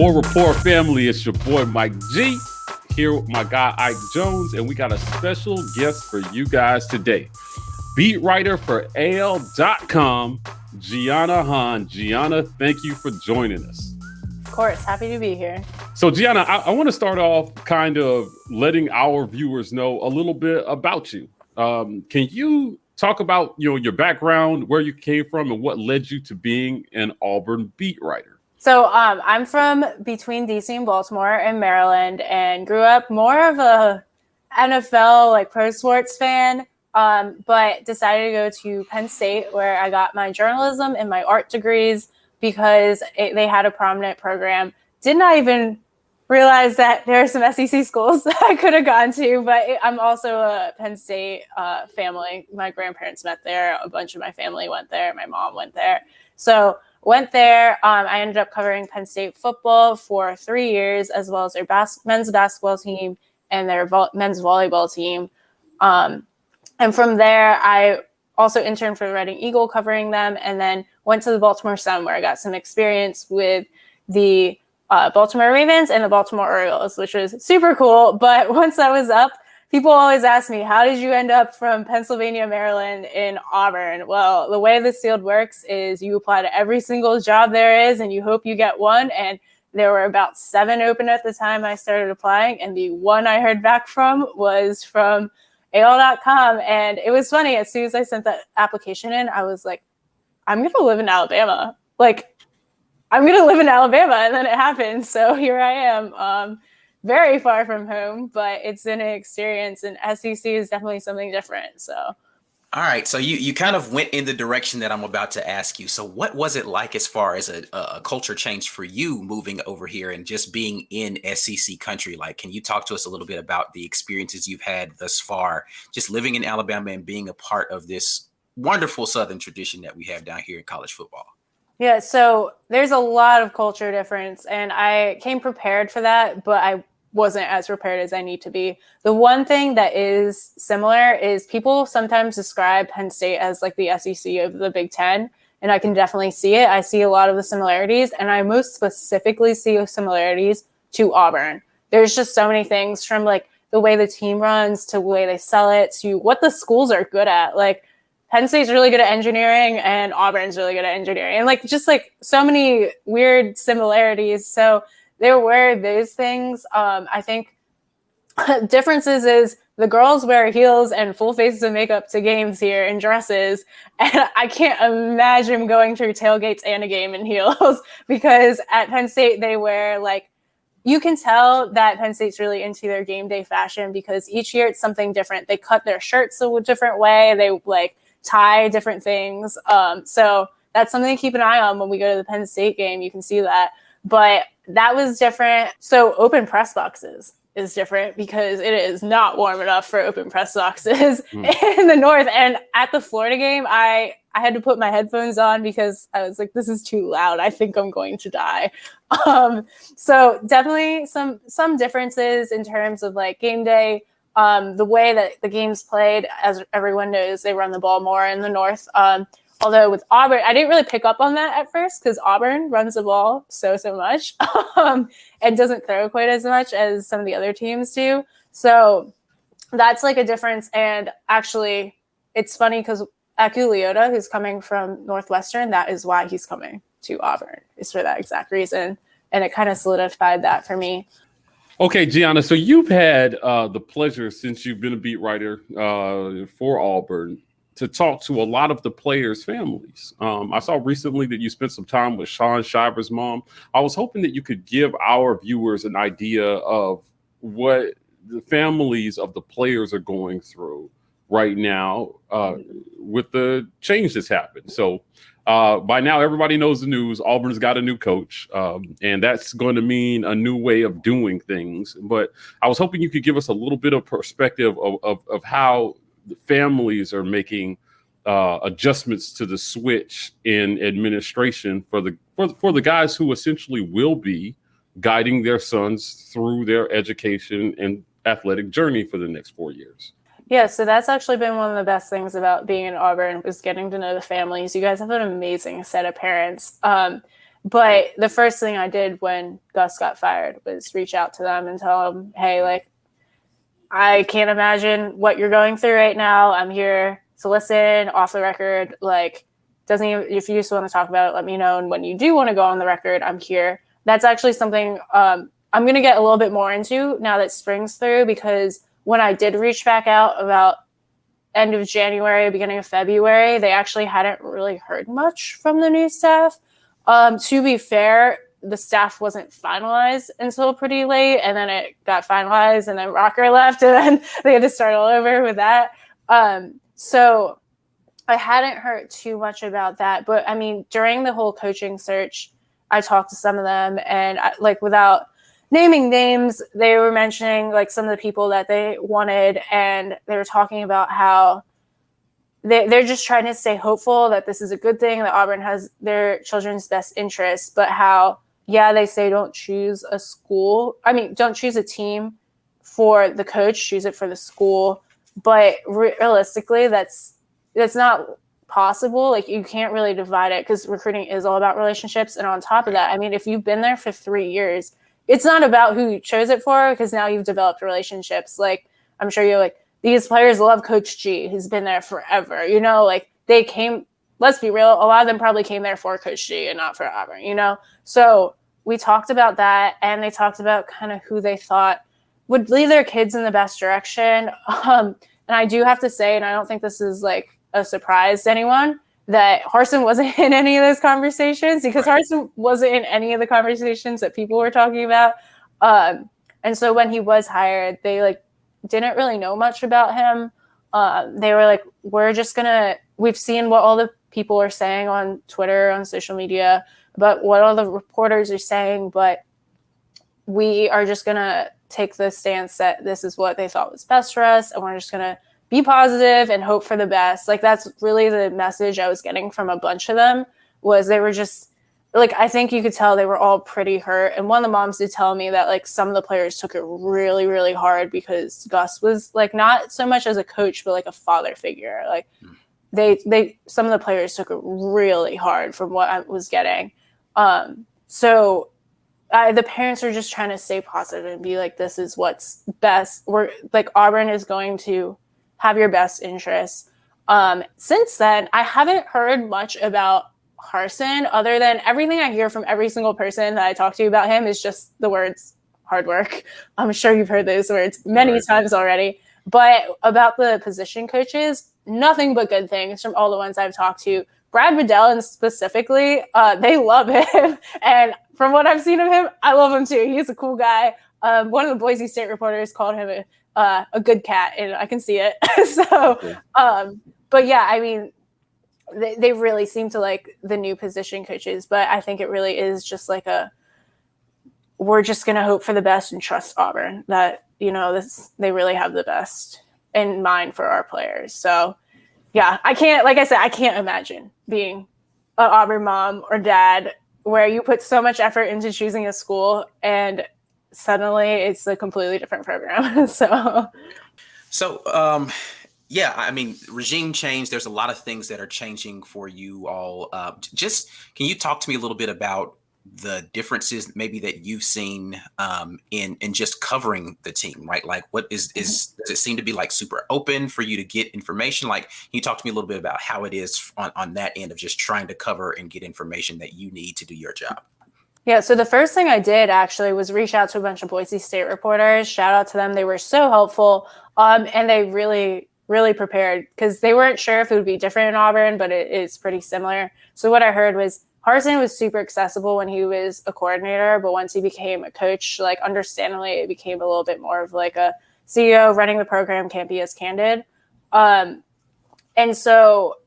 War Rapport family, it's your boy Mike G here with my guy Ike Jones, and we got a special guest for you guys today. Beat writer for AL.com, Giana Han. Giana, thank you for joining us. Of course, happy to be here. So Giana, I want to start off kind of letting our viewers know a little bit about you. Can you talk about your background, where you came from, and what led you to being an Auburn beat writer? So I'm from between DC and Baltimore in Maryland, and grew up more of a NFL, pro sports fan, but decided to go to Penn State, where I got my journalism and my art degrees because they had a prominent program. Did not even realize that there are some SEC schools that I could have gone to, but I'm also a Penn State family. My grandparents met there. A bunch of my family went there. My mom went there. So went there. I ended up covering Penn State football for 3 years, as well as their men's basketball team and their men's volleyball team. And from there, I also interned for the Reading Eagle covering them, and then went to the Baltimore Sun, where I got some experience with the Baltimore Ravens and the Baltimore Orioles, which was super cool. But once I was up, people always ask me, how did you end up from Pennsylvania, Maryland in Auburn? Well, the way this field works is you apply to every single job there is, and you hope you get one. And there were about 7 open at the time I started applying, and the one I heard back from was from AL.com. And it was funny. As soon as I sent that application in, I was like, I'm going to live in Alabama. I'm going to live in Alabama. And then it happened. So here I am. Very far from home, but it's been an experience, and SEC is definitely something different. So, all right. So you kind of went in the direction that I'm about to ask you. So what was it like as far as a culture change for you moving over here and just being in SEC country? Can you talk to us a little bit about the experiences you've had thus far, just living in Alabama and being a part of this wonderful Southern tradition that we have down here in college football? Yeah, so there's a lot of culture difference, and I came prepared for that, but I wasn't as prepared as I need to be. The one thing that is similar is people sometimes describe Penn State as the SEC of the Big Ten, and I can definitely see it. I see a lot of the similarities, and I most specifically see similarities to Auburn. There's just so many things, from the way the team runs to the way they sell it to what the schools are good at. Penn State's really good at engineering, and Auburn's really good at engineering, and so many weird similarities. So there were those things. I think differences is the girls wear heels and full faces of makeup to games here in dresses. And I can't imagine going through tailgates and a game in heels, because at Penn State, they wear you can tell that Penn State's really into their game day fashion, because each year it's something different. They cut their shirts a different way. They tie different things. So that's something to keep an eye on when we go to the Penn State game. You can see that. But that was different. So open press boxes is different, because it is not warm enough for open press boxes in the North. And at the Florida game, I had to put my headphones on, because I was like, this is too loud. I think I'm going to die. So definitely some differences in terms of game day. The way that the game's played, as everyone knows, they run the ball more in the North. Although with Auburn, I didn't really pick up on that at first, because Auburn runs the ball so much and doesn't throw quite as much as some of the other teams do. So that's a difference. And actually, it's funny because Aku Leota, who's coming from Northwestern, that is why he's coming to Auburn, is for that exact reason. And it kind of solidified that for me. Okay, Giana, so you've had the pleasure, since you've been a beat writer for Auburn, to talk to a lot of the players' families. I saw recently that you spent some time with Sean Shiver's mom. I was hoping that you could give our viewers an idea of what the families of the players are going through right now with the change that's happened. So by now, everybody knows the news. Auburn's got a new coach, and that's going to mean a new way of doing things. But I was hoping you could give us a little bit of perspective of how the families are making adjustments to the switch in administration for the guys who essentially will be guiding their sons through their education and athletic journey for the next 4 years. Yeah, so that's actually been one of the best things about being in Auburn, was getting to know the families. You guys have an amazing set of parents. But the first thing I did when Gus got fired was reach out to them and tell them, hey, like, I can't imagine what you're going through right now. I'm here to listen off the record. Like, doesn't even, if you just want to talk about it, let me know. And when you do want to go on the record, I'm here. That's actually something I'm going to get a little bit more into now that spring's through, because when I did reach back out about end of January, beginning of February, they actually hadn't really heard much from the new staff. To be fair, the staff wasn't finalized until pretty late, and then it got finalized, and then Rocker left, and then they had to start all over with that. So I hadn't heard too much about that, but I mean, during the whole coaching search, I talked to some of them, and without naming names, they were mentioning like some of the people that they wanted, and they were talking about how they're just trying to stay hopeful that this is a good thing, that Auburn has their children's best interests, but how, yeah, they say don't choose a school. I mean, don't choose a team for the coach, choose it for the school. But realistically, that's not possible. Like, you can't really divide it, because recruiting is all about relationships. And on top of that, I mean, if you've been there for 3 years, it's not about who you chose it for, because now you've developed relationships. Like, I'm sure you're like, these players love Coach G, who's been there forever. You know, like, they came, let's be real, a lot of them probably came there for Coach G and not for Auburn, you know? So we talked about that, and they talked about kind of who they thought would lead their kids in the best direction. And I do have to say, and I don't think this is like a surprise to anyone, that Harsin wasn't in any of those conversations, because Harsin wasn't in any of the conversations that people were talking about. And so when he was hired, they like didn't really know much about him. They were like, we've seen what all the people are saying on Twitter, on social media, about what all the reporters are saying, but we are just going to take the stance that this is what they thought was best for us, and we're just going to be positive and hope for the best. Like, that's really the message I was getting from a bunch of them, was they were just like, I think you could tell they were all pretty hurt. And one of the moms did tell me that like some of the players took it really, really hard, because Gus was like not so much as a coach, but like a father figure. Like some of the players took it really hard from what I was getting. So the parents are just trying to stay positive and be like, this is what's best. We're like, Auburn is going to have your best interests. Since then, I haven't heard much about Harsin, other than everything I hear from every single person that I talk to about him is just the words hard work. I'm sure you've heard those words many times already. But about the position coaches, nothing but good things from all the ones I've talked to. Brad Bedell, and specifically, they love him. And from what I've seen of him, I love him too. He's a cool guy. One of the Boise State reporters called him a good cat, and I can see it. So, but yeah, I mean, they really seem to like the new position coaches, but I think it really is just like we're just going to hope for the best and trust Auburn that, you know, they really have the best in mind for our players. So yeah, I can't imagine being an Auburn mom or dad where you put so much effort into choosing a school and suddenly it's a completely different program. Yeah, I mean, regime change, there's a lot of things that are changing for you all. Just can you talk to me a little bit about the differences maybe that you've seen in just covering the team, right? Like, what does it seem to be like super open for you to get information? Like, can you talk to me a little bit about how it is on that end of just trying to cover and get information that you need to do your job? Yeah, so the first thing I did actually was reach out to a bunch of Boise State reporters. Shout out to them. They were so helpful. And they really prepared, because they weren't sure if it would be different in Auburn, but it is pretty similar. So what I heard was Harsin was super accessible when he was a coordinator, but once he became a coach, like understandably, it became a little bit more of like a CEO running the program can't be as candid. And so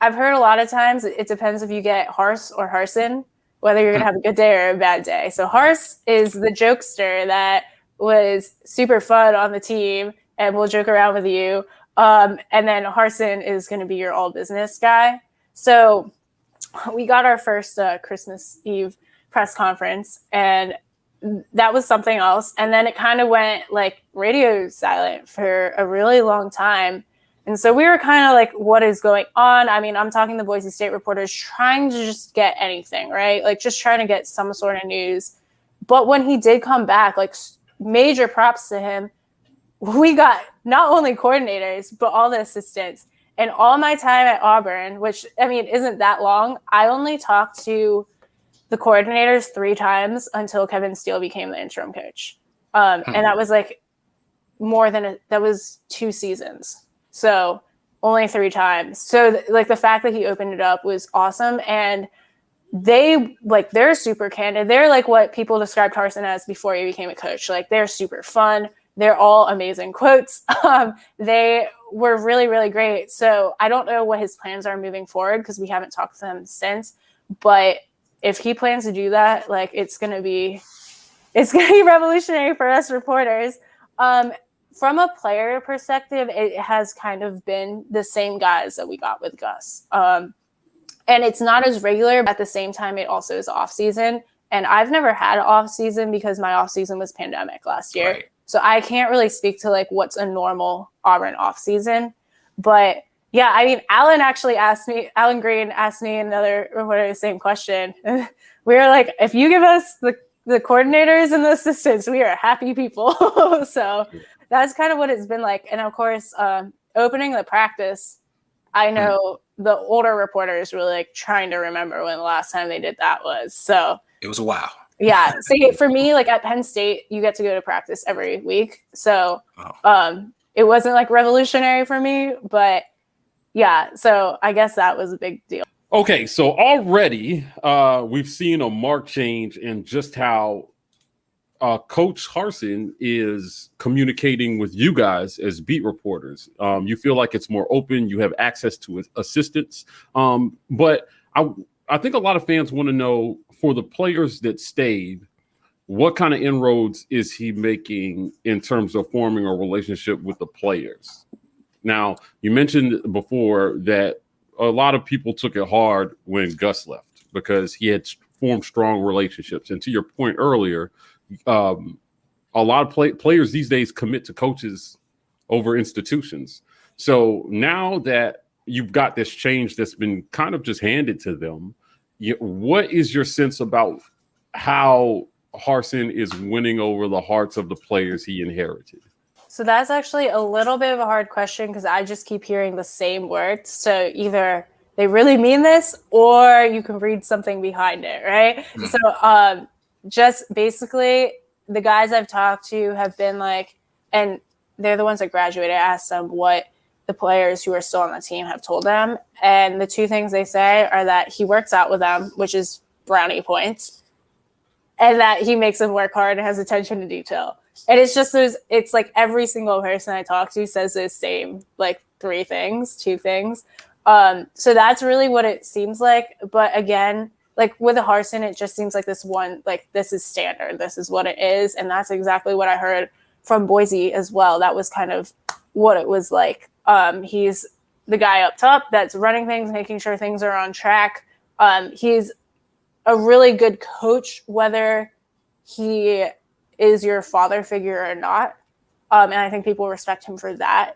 I've heard a lot of times it depends if you get Hars or Harsin, whether you're going to have a good day or a bad day. So Hars is the jokester that was super fun on the team and will joke around with you. And then Harsin is going to be your all business guy. So we got our first Christmas Eve press conference, and that was something else. And then it kind of went like radio silent for a really long time And so we were kind of like, what is going on? I mean, I'm talking to Boise State reporters trying to just get anything, right? Like just trying to get some sort of news. But when he did come back, like major props to him, we got not only coordinators, but all the assistants. And all my time at Auburn, which, I mean, isn't that long, I only talked to the coordinators 3 times until Kevin Steele became the interim coach. And that was like that was 2 seasons. So only 3 times. So like the fact that he opened it up was awesome. And they're super candid. They're like what people described Harsin as before he became a coach. Like they're super fun. They're all amazing quotes. They were really, really great. So I don't know what his plans are moving forward because we haven't talked to him since. But if he plans to do that, like it's gonna be revolutionary for us reporters. From a player perspective, it has kind of been the same guys that we got with Gus. And it's not as regular, but at the same time, it also is off season. And I've never had an off season because my off season was pandemic last year. Right. So I can't really speak to like what's a normal Auburn off season. But yeah, I mean, Alan Green asked me another reporter the same question. We were like, if you give us the coordinators and the assistants, we are happy people. So that's kind of what it's been like. And of course, opening the practice, I know the older reporters were like trying to remember when the last time they did that was. So it was a while. Yeah. So for me, like at Penn State, you get to go to practice every week. So it wasn't like revolutionary for me, but yeah. So I guess that was a big deal. Okay, so already we've seen a marked change in just how Coach Harsin is communicating with you guys as beat reporters. You feel like it's more open. You have access to assistants. But I think a lot of fans want to know, for the players that stayed, what kind of inroads is he making in terms of forming a relationship with the players? Now, you mentioned before that a lot of people took it hard when Gus left because he had formed strong relationships. And to your point earlier, a lot of players these days commit to coaches over institutions. So now that you've got this change that's been kind of just handed to them, what is your sense about how Harsin is winning over the hearts of the players he inherited? So that's actually a little bit of a hard question because I just keep hearing the same words. So either they really mean this or you can read something behind it, right? So just basically the guys I've talked to have been like, and they're the ones that graduated. I asked them what the players who are still on the team have told them. And the 2 things they say are that he works out with them, which is brownie points, and that he makes them work hard and has attention to detail. And it's just it's like every single person I talk to says the same, like 2 things. So that's really what it seems like. But again, like with a Harsin, it just seems like this is standard. This is what it is. And that's exactly what I heard from Boise as well. That was kind of what it was like. He's the guy up top that's running things, making sure things are on track. He's a really good coach, whether he is your father figure or not. And I think people respect him for that.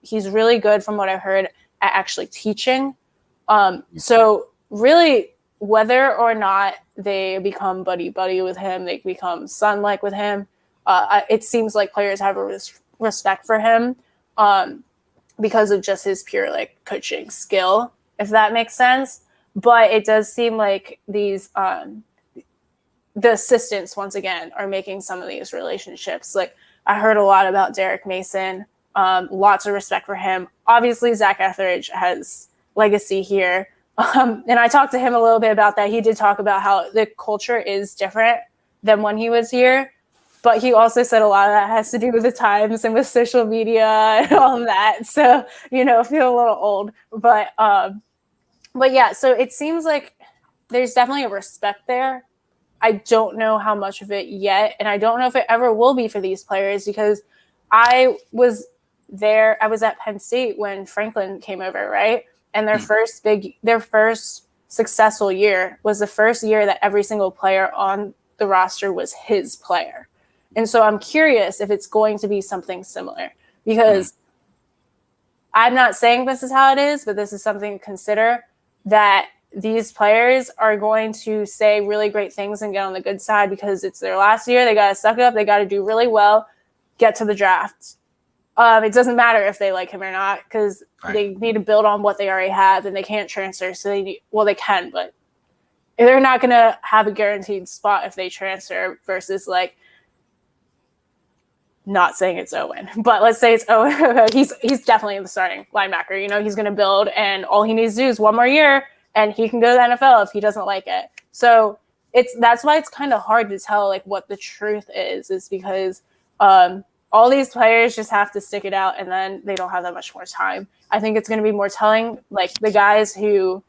He's really good, from what I heard, at actually teaching. So really, whether or not they become buddy-buddy with him, they become son-like with him, it seems like players have a respect for him because of just his pure like coaching skill, if that makes sense. But it does seem like these the assistants, once again, are making some of these relationships. Like I heard a lot about Derek Mason, lots of respect for him. Obviously, Zach Etheridge has legacy here. And I talked to him a little bit about that. He did talk about how the culture is different than when he was here. But he also said a lot of that has to do with the times and with social media and all of that. So, I feel a little old. But yeah, so it seems like there's definitely a respect there. I don't know how much of it yet. And I don't know if it ever will be for these players because I was at Penn State when Franklin came over, right? And their first successful year was the first year that every single player on the roster was his player. And so I'm curious if it's going to be something similar because I'm not saying this is how it is, but this is something to consider, that these players are going to say really great things and get on the good side because it's their last year. They got to suck it up. They got to do really well, get to the draft. It doesn't matter if they like him or not because they need to build on what they already have and they can't transfer. So they can, but they're not going to have a guaranteed spot if they transfer versus like, not saying it's Owen, but let's say it's Owen. he's definitely the starting linebacker. You know, he's going to build and all he needs to do is one more year and he can go to the NFL if he doesn't like it. So that's why it's kind of hard to tell like what the truth is because all these players just have to stick it out and then they don't have that much more time. I think it's going to be more telling like the guys who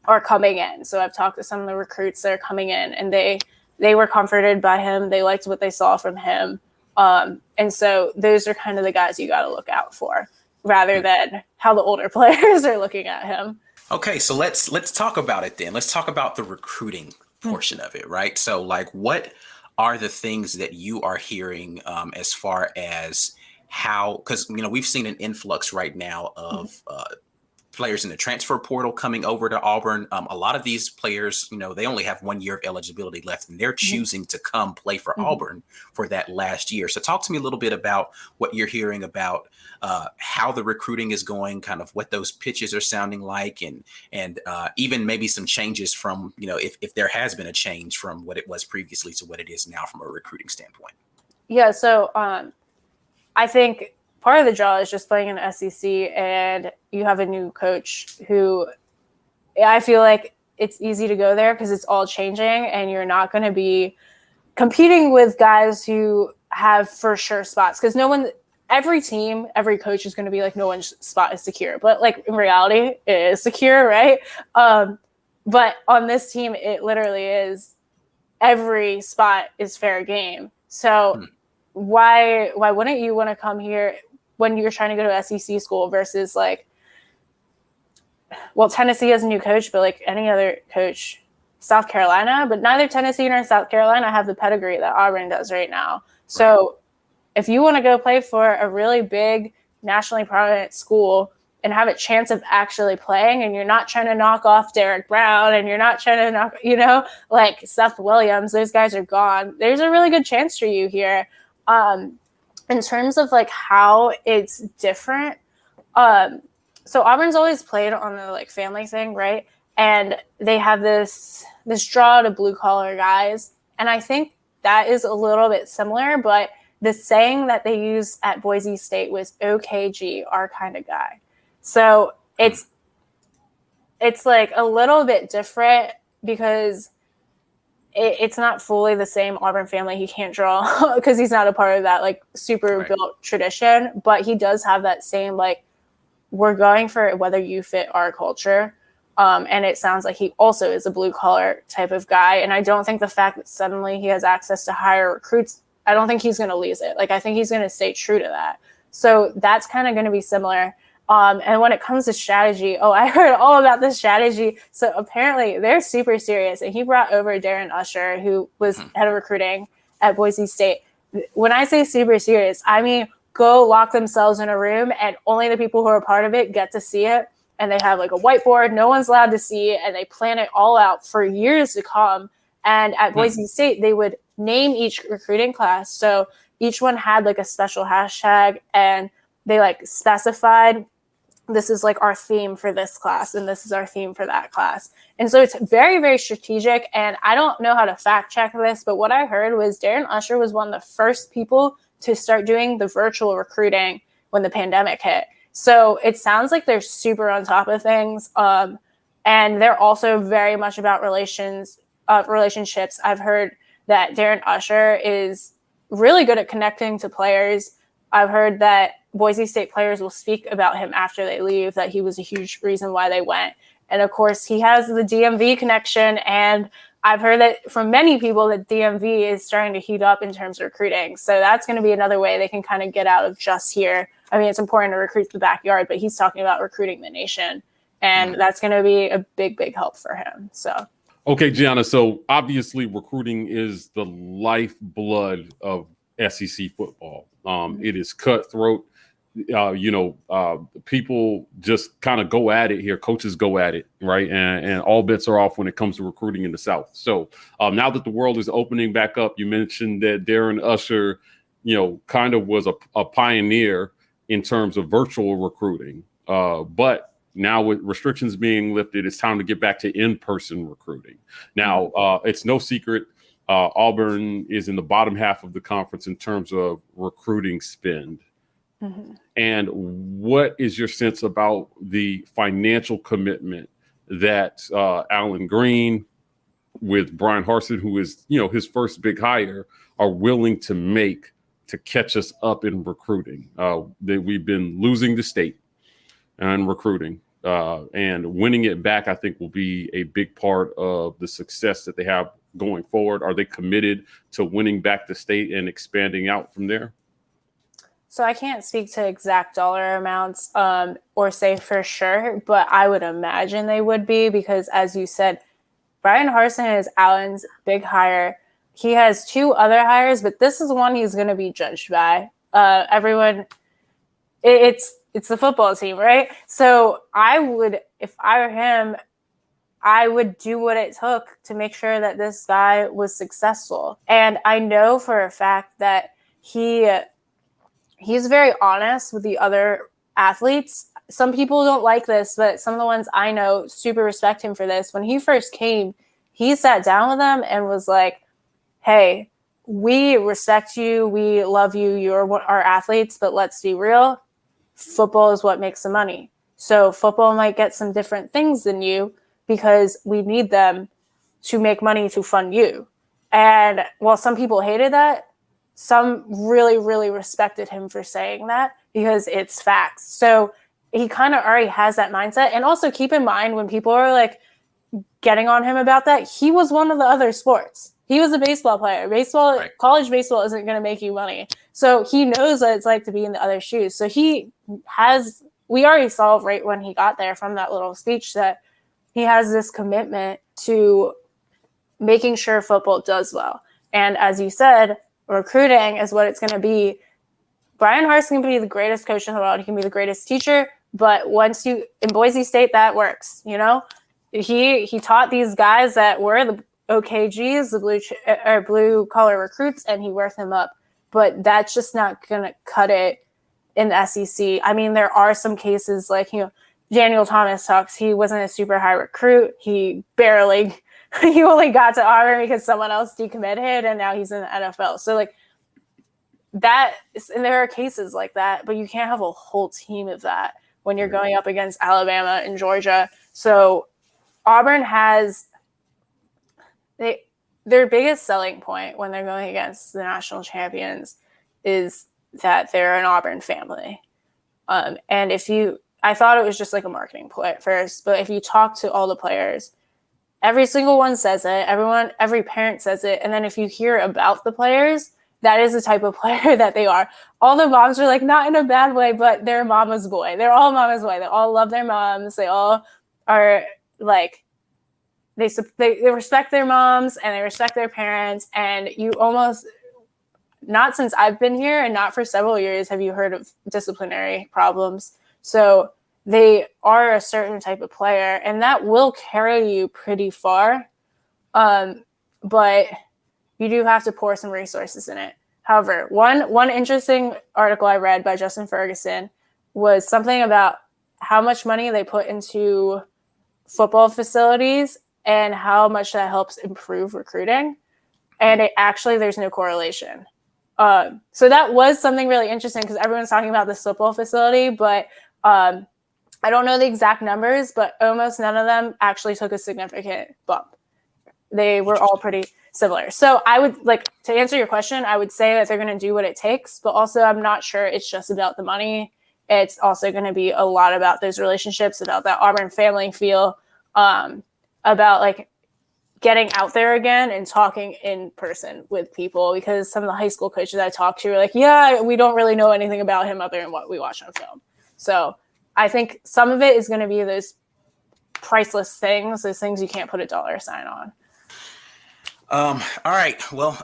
are coming in. So I've talked to some of the recruits that are coming in and they were comforted by him. They liked what they saw from him. And so those are kind of the guys you got to look out for rather than how the older players are looking at him. Okay, so let's talk about it then. Let's talk about the recruiting portion of it, right? So like what are the things that you are hearing as far as how, because, you know, we've seen an influx right now of players in the transfer portal coming over to Auburn. A lot of these players, you know, they only have 1 year of eligibility left and they're choosing to come play for Auburn for that last year. So talk to me a little bit about what you're hearing about how the recruiting is going, kind of what those pitches are sounding like, and even maybe some changes from, you know, if there has been a change from what it was previously to what it is now from a recruiting standpoint. Yeah. So I think part of the draw is just playing in the SEC and you have a new coach who I feel like it's easy to go there because it's all changing and you're not going to be competing with guys who have for sure spots because every team, every coach is going to be like, no one's spot is secure. But like in reality, it is secure, right? But on this team, it literally is every spot is fair game. So why wouldn't you want to come here when you're trying to go to SEC school versus like, well, Tennessee has a new coach, but like any other coach, South Carolina, but neither Tennessee nor South Carolina have the pedigree that Auburn does right now. So if you want to go play for a really big nationally prominent school and have a chance of actually playing and you're not trying to knock off Derek Brown and you're not trying to knock, you know, like Seth Williams, those guys are gone. There's a really good chance for you here. In terms of like how it's different. So Auburn's always played on the like family thing, right? And they have this draw to blue collar guys. And I think that is a little bit similar, but the saying that they use at Boise State was OKG, our kind of guy. So it's like a little bit different because it's not fully the same Auburn family. He can't draw because he's not a part of that like super built tradition, but he does have that same like, we're going for whether you fit our culture. And it sounds like he also is a blue collar type of guy. And I don't think the fact that suddenly he has access to higher recruits, I don't think he's going to lose it. Like, I think he's going to stay true to that. So that's kind of going to be similar. And when it comes to strategy, I heard all about this strategy. So apparently they're super serious. And he brought over Darren Usher, who was head of recruiting at Boise State. When I say super serious, I mean, go lock themselves in a room and only the people who are part of it get to see it. And they have like a whiteboard, no one's allowed to see it. And they plan it all out for years to come. And at Boise State, they would name each recruiting class. So each one had like a special hashtag and they like specified, this is like our theme for this class and this is our theme for that class. And so it's very, very strategic. And I don't know how to fact check this, but what I heard was Darren Usher was one of the first people to start doing the virtual recruiting when the pandemic hit. So it sounds like they're super on top of things. And they're also very much about relationships. I've heard that Darren Usher is really good at connecting to players. I've heard that Boise State players will speak about him after they leave, that he was a huge reason why they went. And of course, he has the DMV connection. And I've heard that from many people that DMV is starting to heat up in terms of recruiting. So that's going to be another way they can kind of get out of just here. I mean, it's important to recruit the backyard, but he's talking about recruiting the nation. And that's going to be a big, big help for him. So. Okay, Giana. So obviously recruiting is the lifeblood of SEC football. It is cutthroat. people just kind of go at it here. Coaches go at it, right? And all bets are off when it comes to recruiting in the South. So now that the world is opening back up, you mentioned that Darren Usher, kind of was a pioneer in terms of virtual recruiting. But now with restrictions being lifted, it's time to get back to in-person recruiting. Now, it's no secret Auburn is in the bottom half of the conference in terms of recruiting spend. Mm-hmm. And what is your sense about the financial commitment that Alan Green with Bryan Harsin, who is, his first big hire, are willing to make to catch us up in recruiting? That we've been losing the state and recruiting, and winning it back, I think, will be a big part of the success that they have going forward. Are they committed to winning back the state and expanding out from there? So I can't speak to exact dollar amounts or say for sure, but I would imagine they would be, because as you said, Bryan Harsin is Alan's big hire. He has 2 other hires, but this is one he's going to be judged by. Everyone, it's the football team, right? So I would, if I were him, I would do what it took to make sure that this guy was successful. And I know for a fact that he's very honest with the other athletes. Some people don't like this, but some of the ones I know super respect him for this. When he first came, he sat down with them and was like, hey, we respect you. We love you. You're our athletes, but let's be real. Football is what makes the money. So football might get some different things than you, because we need them to make money to fund you. And while some people hated that, some really, really respected him for saying that, because it's facts. So he kind of already has that mindset. And also keep in mind, when people are like getting on him about that, he was one of the other sports. He was a baseball player. Right. College baseball isn't going to make you money. So he knows what it's like to be in the other shoes. So we already saw right when he got there from that little speech that he has this commitment to making sure football does well. And as you said, recruiting is what it's going to be. Bryan Harsin can be the greatest coach in the world. He can be the greatest teacher. But in Boise State, that works. He taught these guys that were the OKGs, the blue collar recruits, and he worked them up. But that's just not going to cut it in the SEC. I mean, there are some cases like, Daniel Thomas talks. He wasn't a super high recruit. He only got to Auburn because someone else decommitted, and now he's in the NFL. So that, and there are cases like that, but you can't have a whole team of that when you're going up against Alabama and Georgia. So Auburn has their biggest selling point when they're going against the national champions is that they're an Auburn family. And I thought it was just like a marketing ploy at first, but if you talk to all the players, every single one says it. Every parent says it. And then if you hear about the players, that is the type of player that they are. All the moms are like, not in a bad way, but they're mama's boy. They're all mama's boy. They all love their moms. They all are like, they respect their moms and they respect their parents. And you almost, not since I've been here and not for several years, have you heard of disciplinary problems. So they are a certain type of player, and that will carry you pretty far. But you do have to pour some resources in it. However, one interesting article I read by Justin Ferguson was something about how much money they put into football facilities and how much that helps improve recruiting. And there's no correlation. So that was something really interesting, because everyone's talking about this football facility, but I don't know the exact numbers, but almost none of them actually took a significant bump. They were all pretty similar. So I would to answer your question, I would say that they're going to do what it takes, but also I'm not sure it's just about the money. It's also going to be a lot about those relationships, about that Auburn family feel, about getting out there again and talking in person with people, because some of the high school coaches I talked to were like, yeah, we don't really know anything about him other than what we watch on film. So I think some of it is going to be those priceless things, those things you can't put a dollar sign on. All right. Well,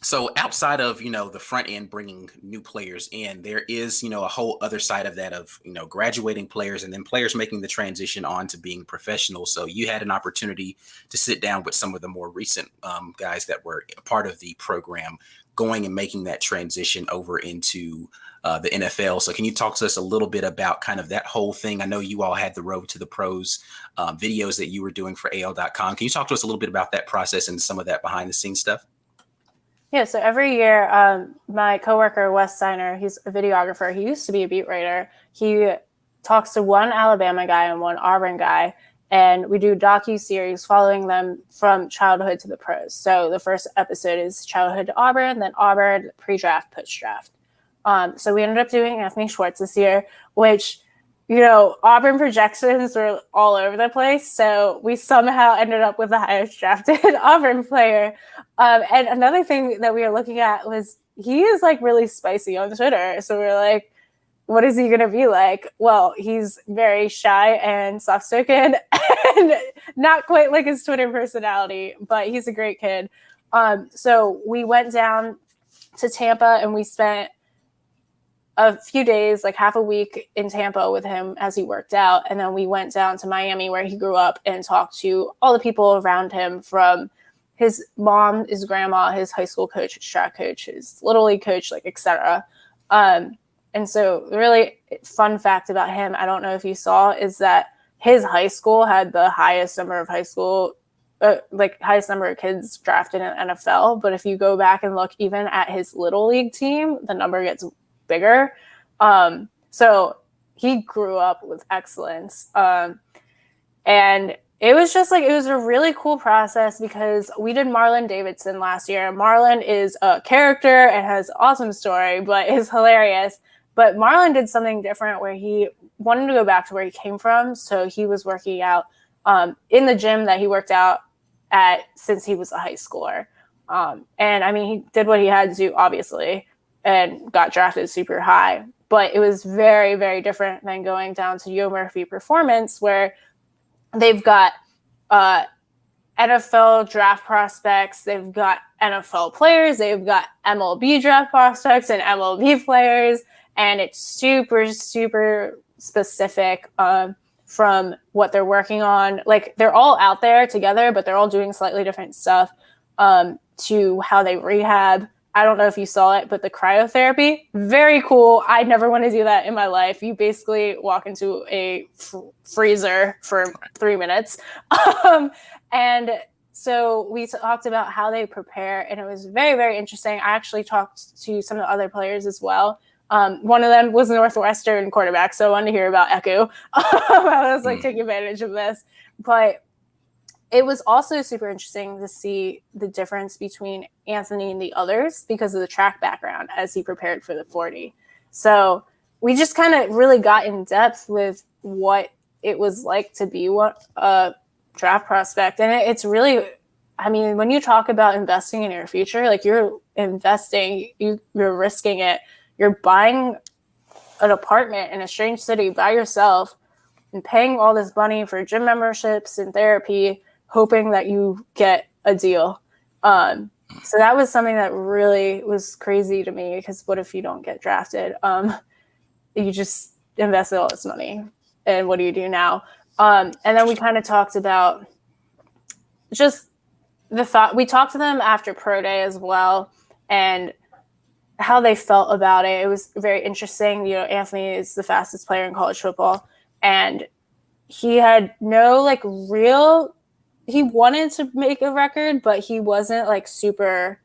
So outside of, the front end bringing new players in, there is, a whole other side of that of, graduating players and then players making the transition on to being professionals. So you had an opportunity to sit down with some of the more recent guys that were a part of the program going and making that transition over into the NFL. So can you talk to us a little bit about kind of that whole thing? I know you all had the Road to the Pros videos that you were doing for AL.com. Can you talk to us a little bit about that process and some of that behind the scenes stuff? Yeah, so every year, my coworker, Wes Steiner, he's a videographer. He used to be a beat writer. He talks to one Alabama guy and one Auburn guy, and we do docu-series following them from childhood to the pros. So the first episode is childhood to Auburn, then Auburn, pre-draft, post-draft. So we ended up doing Anthony Schwartz this year, which, Auburn projections were all over the place. So we somehow ended up with the highest drafted Auburn player. And another thing that we were looking at was he is like really spicy on Twitter. So we're like, what is he going to be like? Well, he's very shy and soft-spoken and not quite like his Twitter personality, but he's a great kid. So we went down to Tampa and we spent a few days, like half a week in Tampa with him as he worked out. And then we went down to Miami where he grew up and talked to all the people around him, from his mom, his grandma, his high school coach, his track coach, his little league coach, like, etc. And so the really fun fact about him, I don't know if you saw, is that his high school had the highest number of highest number of kids drafted in NFL. But if you go back and look even at his little league team, the number gets bigger. So he grew up with excellence. And it was just like, it was a really cool process because we did Marlon Davidson last year. Marlon is a character and has an awesome story, but is hilarious. But Marlon did something different where he wanted to go back to where he came from. So he was working out in the gym that he worked out at since he was a high schooler. And I mean, he did what he had to do, obviously, and got drafted super high. But it was very, very different than going down to Yo Murphy Performance, where they've got NFL draft prospects, they've got NFL players, they've got MLB draft prospects and MLB players, and it's super, super specific from what they're working on. Like, they're all out there together, but they're all doing slightly different stuff to how they rehab. I don't know if you saw it, but the cryotherapy, very cool. I never want to do that in my life. You basically walk into a freezer for 3 minutes. And so we talked about how they prepare, and it was very, very interesting. I actually talked to some of the other players as well. One of them was a Northwestern quarterback, so I wanted to hear about Eku. I was like, taking advantage of this. But it was also super interesting to see the difference between Anthony and the others because of the track background as he prepared for the 40. So we just kind of really got in depth with what it was like to be a draft prospect. And it's really, I mean, when you talk about investing in your future, like, you're investing, you're risking it. You're buying an apartment in a strange city by yourself and paying all this money for gym memberships and therapy, hoping that you get a deal. So that was something that really was crazy to me, because what if you don't get drafted? You just invested all this money, and what do you do now? And then we kind of talked about just the thought. We talked to them after pro day as well, and how they felt about it. It was very interesting. Anthony is the fastest player in college football, and he had no he wanted to make a record, but he wasn't like super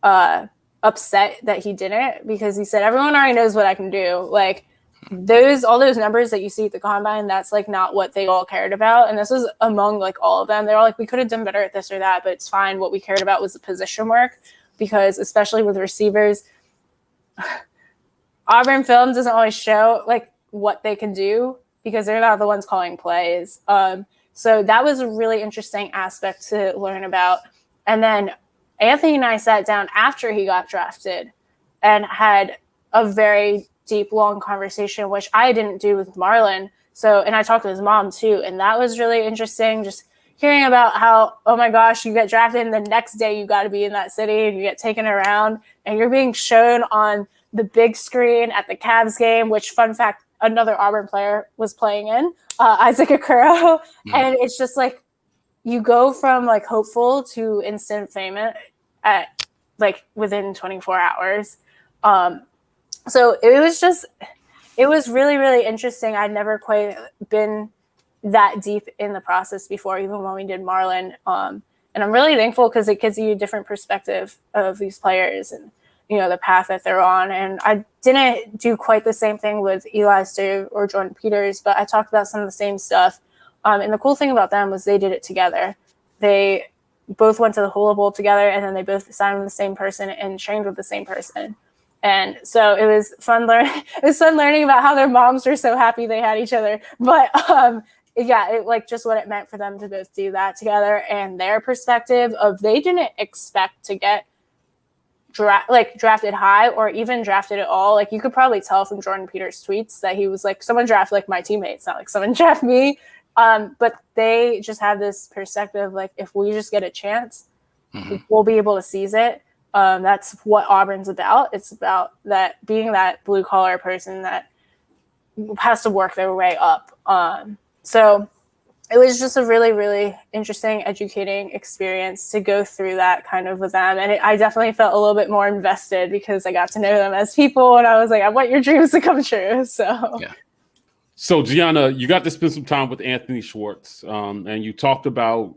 upset that he didn't, because he said, everyone already knows what I can do. Like, all those numbers that you see at the combine, that's like not what they all cared about. And this was among like all of them. They're all like, we could have done better at this or that, but it's fine. What we cared about was the position work, because especially with receivers, Auburn film doesn't always show like what they can do because they're not the ones calling plays. So that was a really interesting aspect to learn about. And then Anthony and I sat down after he got drafted and had a very deep, long conversation, which I didn't do with Marlon. And I talked to his mom too. And that was really interesting, just hearing about how, oh my gosh, you get drafted and the next day you got to be in that city and you get taken around and you're being shown on the big screen at the Cavs game, which, fun fact, another Auburn player was playing in, Isaac Okoro. And it's just like, you go from like hopeful to instant fame at like within 24 hours. So it was really, really interesting. I'd never quite been that deep in the process before, even when we did Marlin. And I'm really thankful because it gives you a different perspective of these players and, you know, the path that they're on. And I didn't do quite the same thing with Eli Stove or Jordan Peters, but I talked about some of the same stuff. And the cool thing about them was they did it together. They both went to the Hula Bowl together, and then they both signed with the same person and trained with the same person. And so it was fun learning about how their moms were so happy they had each other. But yeah, it like just what it meant for them to both do that together, and their perspective of they didn't expect to get drafted high or even drafted at all. Like you could probably tell from Jordan Peters' tweets that he was like, someone draft like my teammates, not like someone draft me. But they just have this perspective, like if we just get a chance, we'll be able to seize it. That's what Auburn's about. It's about that being that blue collar person that has to work their way up. So it was just a really, really interesting, educating experience to go through that kind of with them. And I definitely felt a little bit more invested because I got to know them as people. And I was like, I want your dreams to come true. So, yeah. So Giana, you got to spend some time with Anthony Schwartz, and you talked about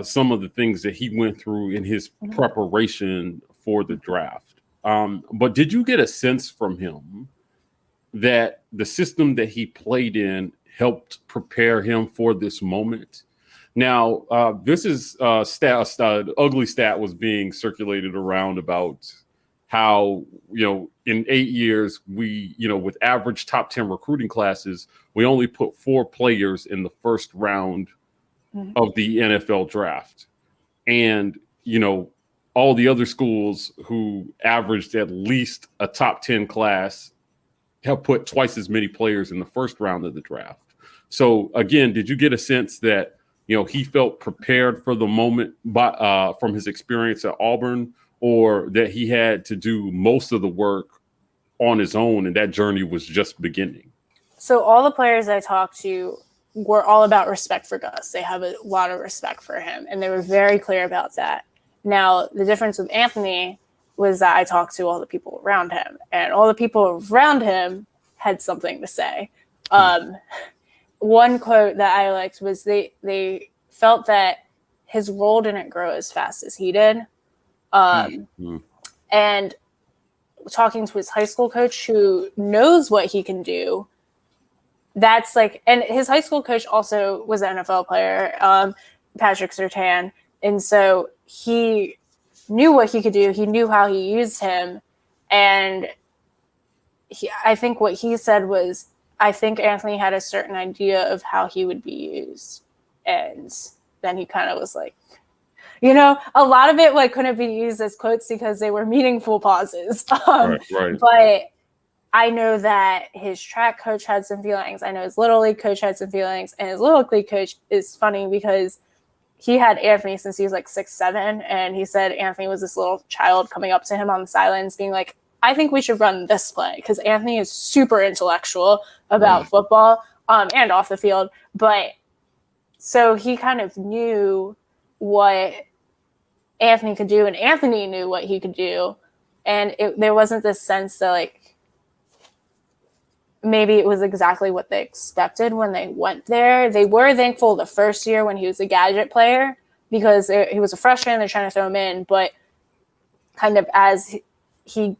some of the things that he went through in his preparation for the draft. But did you get a sense from him that the system that he played in helped prepare him for this moment? Now, this is ugly stat was being circulated around about how, you know, in 8 years, we, you know, with average top 10 recruiting classes, we only put 4 players in the first round of the NFL draft. And, you know, all the other schools who averaged at least a top 10 class have put twice as many players in the first round of the draft. So again, did you get a sense that, you know, he felt prepared for the moment from his experience at Auburn, or that he had to do most of the work on his own and that journey was just beginning? So all the players I talked to were all about respect for Gus. They have a lot of respect for him, and they were very clear about that. Now, the difference with Anthony was that I talked to all the people around him, and all the people around him had something to say. One quote that I liked was they felt that his role didn't grow as fast as he did. And talking to his high school coach who knows what he can do, that's like, and his high school coach also was an NFL player, Patrick Surtain. And so he knew what he could do. He knew how he used him. And I think what he said was, I think Anthony had a certain idea of how he would be used. And then he kind of was like, you know, a lot of it like couldn't be used as quotes because they were meaningful pauses. Right. But I know that his track coach had some feelings. I know his Little League coach had some feelings. And his Little League coach is funny because he had Anthony since he was like 6'7", and he said Anthony was this little child coming up to him on the sidelines being like, I think we should run this play, because Anthony is super intellectual about football and off the field. But so he kind of knew what Anthony could do, and Anthony knew what he could do. And there wasn't this sense that like maybe it was exactly what they expected when they went there. They were thankful the first year when he was a gadget player because he was a freshman. They're trying to throw him in, but kind of as he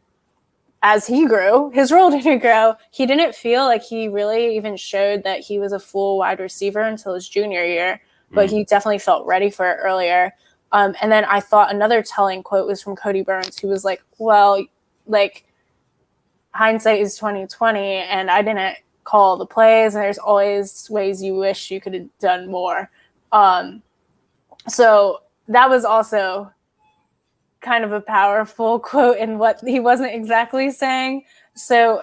grew, his role didn't grow. He didn't feel like he really even showed that he was a full wide receiver until his junior year, but he definitely felt ready for it earlier. And then I thought another telling quote was from Cody Burns, who was like, well, like, hindsight is 20/20, and I didn't call the plays, and there's always ways you wish you could have done more. So that was also kind of a powerful quote in what he wasn't exactly saying. So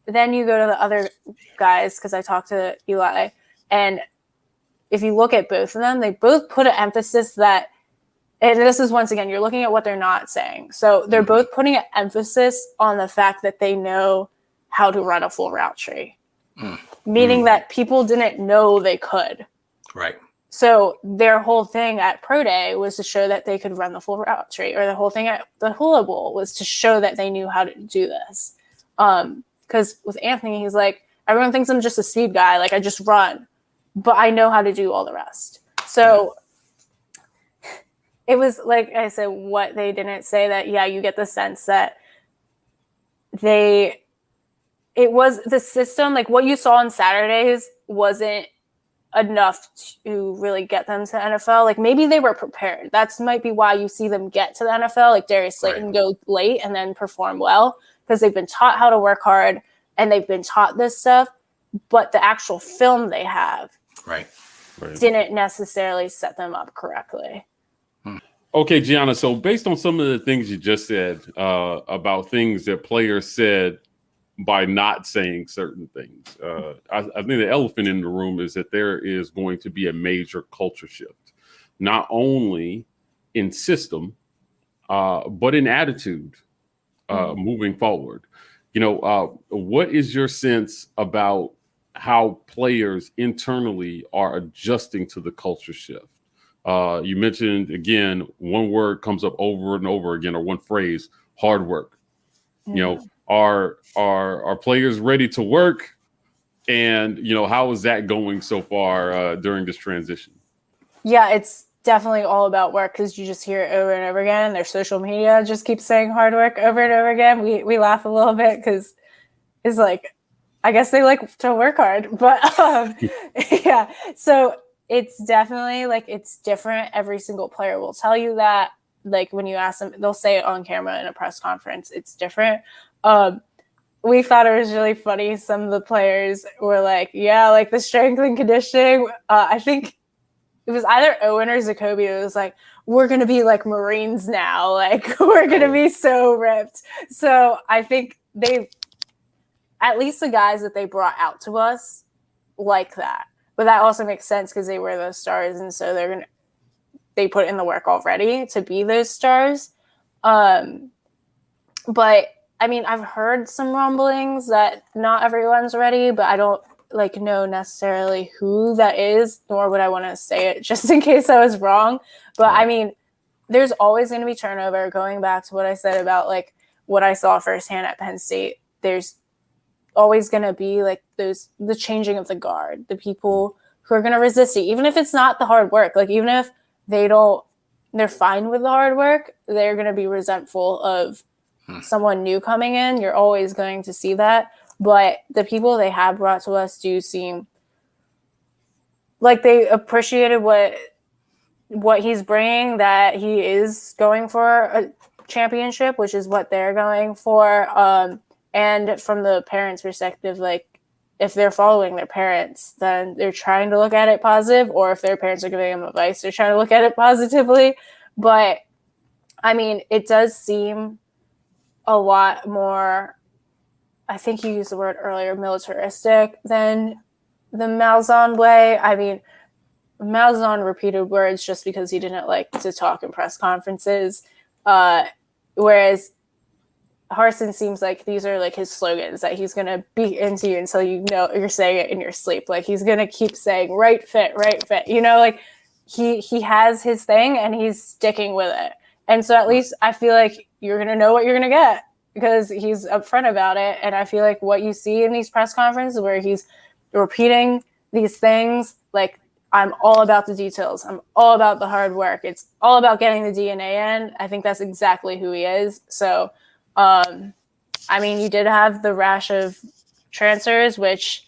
then you go to the other guys, because I talked to Eli, and if you look at both of them, they both put an emphasis that, and this is once again, you're looking at what they're not saying. So they're both putting an emphasis on the fact that they know how to run a full route tree, meaning that people didn't know they could. Right. So their whole thing at Pro Day was to show that they could run the full route tree, or the whole thing at the Hula Bowl was to show that they knew how to do this. Because with Anthony, he's like, everyone thinks I'm just a speed guy. Like, I just run, but I know how to do all the rest. So it was, like I said, what they didn't say that, you get the sense that it was the system, like what you saw on Saturdays wasn't enough to really get them to the NFL. Like, maybe they were prepared. That's might be why you see them get to the NFL, like Darius Slayton go late and then perform well, because they've been taught how to work hard and they've been taught this stuff, but the actual film they have didn't necessarily set them up correctly. Okay, Gianna, so based on some of the things you just said about things that players said by not saying certain things, I think the elephant in the room is that there is going to be a major culture shift, not only in system, but in attitude moving forward. What is your sense about how players internally are adjusting to the culture shift? You mentioned, again, one word comes up over and over again, or one phrase, hard work. Are players ready to work? And, how is that going so far during this transition? Yeah, it's definitely all about work, because you just hear it over and over again. Their social media just keeps saying hard work over and over again. We laugh a little bit because it's like, I guess they like to work hard. But yeah, so it's definitely like, it's different. Every single player will tell you that. Like, when you ask them, they'll say it on camera in a press conference. It's different. We thought it was really funny. Some of the players were like, like the strength and conditioning. I think it was either Owen or Zacoby. It was like, we're going to be like Marines now. Like, we're going to be so ripped. So I think at least the guys that they brought out to us like that. But that also makes sense because they were those stars. And so they put in the work already to be those stars. But I mean, I've heard some rumblings that not everyone's ready, but I don't know necessarily who that is, nor would I want to say it just in case I was wrong. But I mean, there's always going to be turnover. Going back to what I said about like what I saw firsthand at Penn State, there's always going to be like the changing of the guard, the people who are going to resist it, even if it's not the hard work. Like, even if they're fine with the hard work, they're going to be resentful of someone new coming in. You're always going to see that. But the people they have brought to us do seem like they appreciated what he's bringing, that he is going for a championship, which is what they're going for. And from the parents' perspective, like, if they're following their parents, then they're trying to look at it positive, or if their parents are giving them advice, they're trying to look at it positively. But I mean, it does seem a lot more, I think you used the word earlier, militaristic than the Malzahn way. I mean, Malzahn repeated words just because he didn't like to talk in press conferences, whereas Harsin seems like these are like his slogans that he's going to beat into you until you know you're saying it in your sleep. Like, he's going to keep saying right fit, like he has his thing and he's sticking with it. And so at least I feel like you're going to know what you're going to get because he's upfront about it. And I feel like what you see in these press conferences where he's repeating these things, like, I'm all about the details. I'm all about the hard work. It's all about getting the DNA in. I think that's exactly who he is. So, I mean, you did have the rash of transfers, which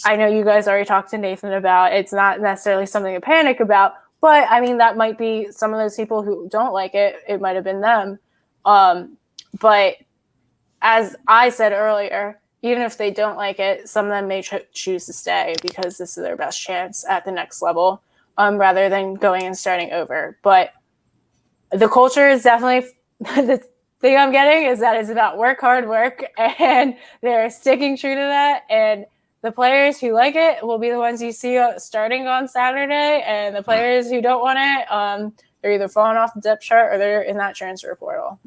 I know you guys already talked to Nathan about. It's not necessarily something to panic about, but I mean, that might be some of those people who don't like it. It might have been them. But as I said earlier, even if they don't like it, some of them may choose to stay because this is their best chance at the next level, rather than going and starting over. But the culture is definitely the thing I'm getting is that it's about hard work, and they're sticking true to that. And the players who like it will be the ones you see starting on Saturday, and the players who don't want it, they're either falling off the depth chart or they're in that transfer portal.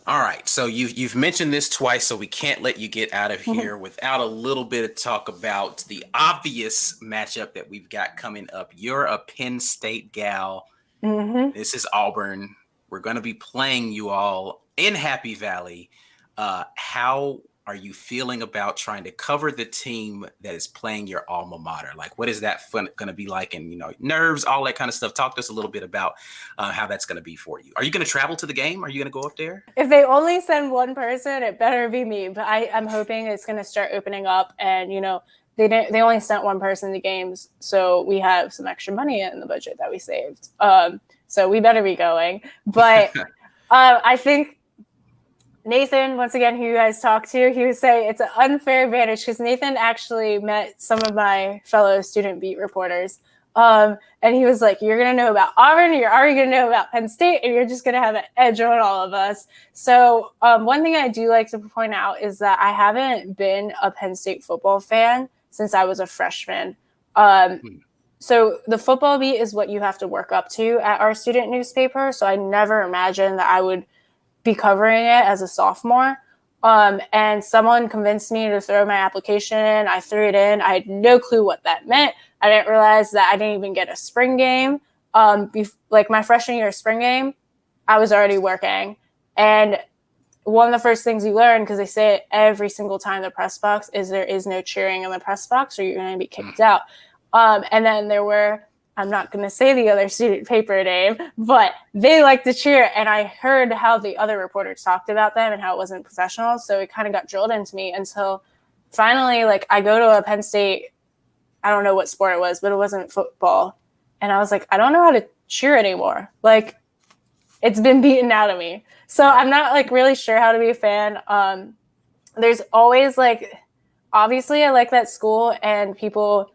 All right, so you've mentioned this twice, so we can't let you get out of here without a little bit of talk about the obvious matchup that we've got coming up. You're a Penn State gal. This is Auburn. We're going to be playing you all in Happy Valley. How are you feeling about trying to cover the team that is playing your alma mater? Like, what is that going to be like? And, you know, nerves, all that kind of stuff. Talk to us a little bit about how that's going to be for you. Are you going to travel to the game? Are you going to go up there? If they only send one person, it better be me. But I'm hoping it's going to start opening up. And, you know, they only sent one person to games. So we have some extra money in the budget that we saved. So we better be going. But I think Nathan, once again, who you guys talked to, he would say it's an unfair advantage because Nathan actually met some of my fellow student beat reporters. And he was like, you're going to know about Auburn, you're already going to know about Penn State, and you're just going to have an edge on all of us. So one thing I do like to point out is that I haven't been a Penn State football fan since I was a freshman. So the football beat is what you have to work up to at our student newspaper. So I never imagined that I would be covering it as a sophomore. And someone convinced me to throw my application in. I threw it in. I had no clue what that meant. I didn't realize that I didn't even get a spring game. Like my freshman year spring game, I was already working. And one of the first things you learn, because they say it every single time in the press box, is there is no cheering in the press box or you're going to be kicked out. And then there were, I'm not going to say the other student paper name, but they like to cheer. And I heard how the other reporters talked about them and how it wasn't professional. So it kind of got drilled into me until finally, like, I go to a Penn State, I don't know what sport it was, but it wasn't football. And I was like, I don't know how to cheer anymore. Like, it's been beaten out of me. So I'm not like really sure how to be a fan. There's always like, obviously I like that school and people,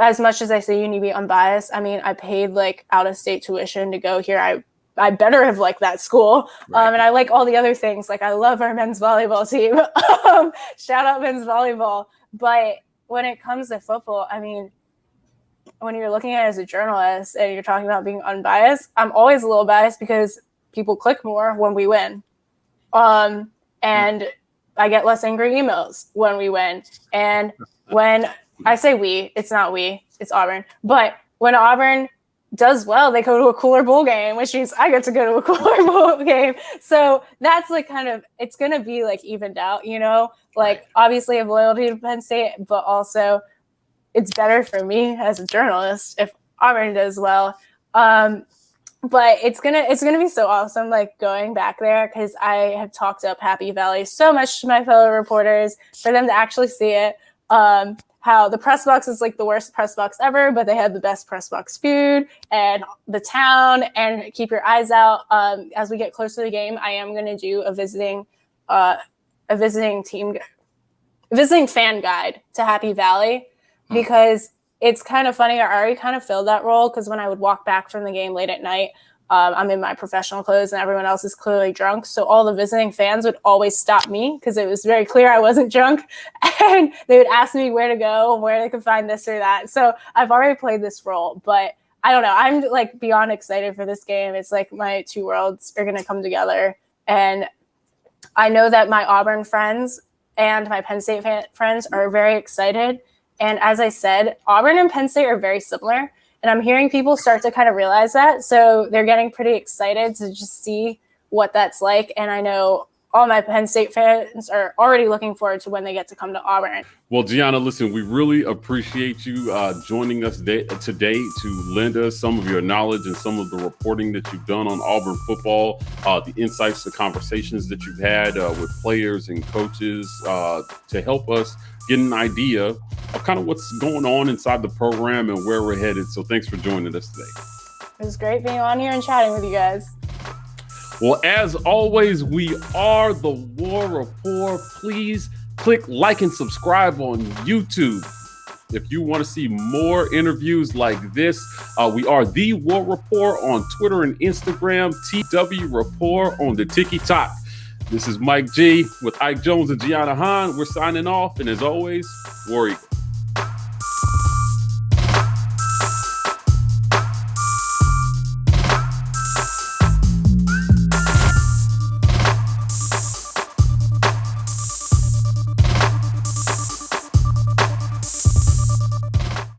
as much as I say you need to be unbiased, I mean, I paid like out of state tuition to go here. I better have liked that school. Right. And I like all the other things. Like I love our men's volleyball team. Shout out men's volleyball. But when it comes to football, I mean, when you're looking at it as a journalist and you're talking about being unbiased, I'm always a little biased because people click more when we win. And I get less angry emails when we win. And when I say we, it's not we, it's Auburn. But when Auburn does well, they go to a cooler bowl game, which means I get to go to a cooler bowl game. So that's like kind of, it's going to be like evened out, you know, like obviously I have loyalty to Penn State, but also it's better for me as a journalist if Auburn does well. But it's gonna be so awesome, like going back there, because I have talked up Happy Valley so much to my fellow reporters for them to actually see it. How the press box is like the worst press box ever, but they have the best press box food and the town. And keep your eyes out. As we get closer to the game, I am going to do a visiting fan guide to Happy Valley, because it's kind of funny. I already kind of filled that role because when I would walk back from the game late at night, I'm in my professional clothes and everyone else is clearly drunk. So all the visiting fans would always stop me because it was very clear I wasn't drunk. And they would ask me where to go and where they could find this or that. So I've already played this role, but I don't know. I'm like beyond excited for this game. It's like my two worlds are going to come together. And I know that my Auburn friends and my Penn State friends are very excited. And as I said, Auburn and Penn State are very similar. And I'm hearing people start to kind of realize that. So they're getting pretty excited to just see what that's like. And I know all my Penn State fans are already looking forward to when they get to come to Auburn. Well, Giana, listen, we really appreciate you joining us today to lend us some of your knowledge and some of the reporting that you've done on Auburn football, the insights, the conversations that you've had with players and coaches to help us get an idea of kind of what's going on inside the program and where we're headed. So thanks for joining us today. It was great being on here and chatting with you guys. Well, as always, we are the War Rapport. Please click like and subscribe on YouTube. If you want to see more interviews like this, we are the War Rapport on Twitter and Instagram, TW Rapport on the TikTok. This is Mike G with Ike Jones and Giana Han. We're signing off, and as always, War Eagle.